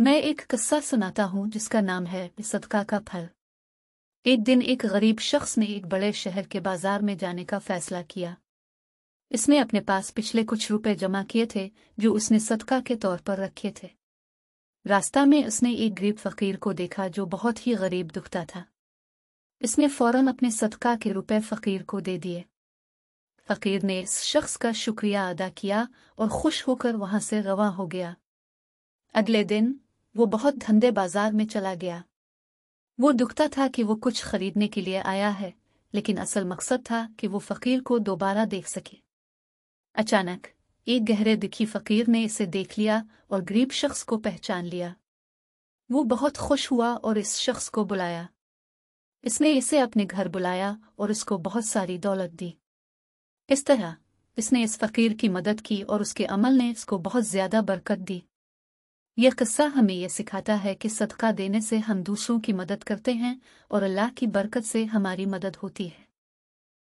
मैं एक किस्सा सुनाता हूँ जिसका नाम है सदका का फल। एक दिन एक गरीब शख्स ने एक बड़े शहर के बाजार में जाने का फैसला किया। इसने अपने पास पिछले कुछ रुपए जमा किए थे जो उसने सदका के तौर पर रखे थे। रास्ता में उसने एक गरीब फकीर को देखा जो बहुत ही गरीब दिखता था। इसने फौरन अपने सदका के रुपए फकीर को दे दिए। फकीर ने इस शख्स का शुक्रिया अदा किया और खुश होकर वहां से रवा हो गया। अगले दिन वो बहुत धंधे बाजार में चला गया। वो दुखता था कि वो कुछ खरीदने के लिए आया है, लेकिन असल मकसद था कि वो फकीर को दोबारा देख सके। अचानक एक गहरे दिखी फकीर ने इसे देख लिया और गरीब शख्स को पहचान लिया। वो बहुत खुश हुआ और इस शख्स को बुलाया। इसने इसे अपने घर बुलाया और इसको बहुत सारी दौलत दी। इस तरह इसने इस फकीर की मदद की और उसके अमल ने इसको बहुत ज्यादा बरकत दी। यह किस्सा हमें यह सिखाता है कि सदका देने से हम दूसरों की मदद करते हैं और अल्लाह की बरकत से हमारी मदद होती है।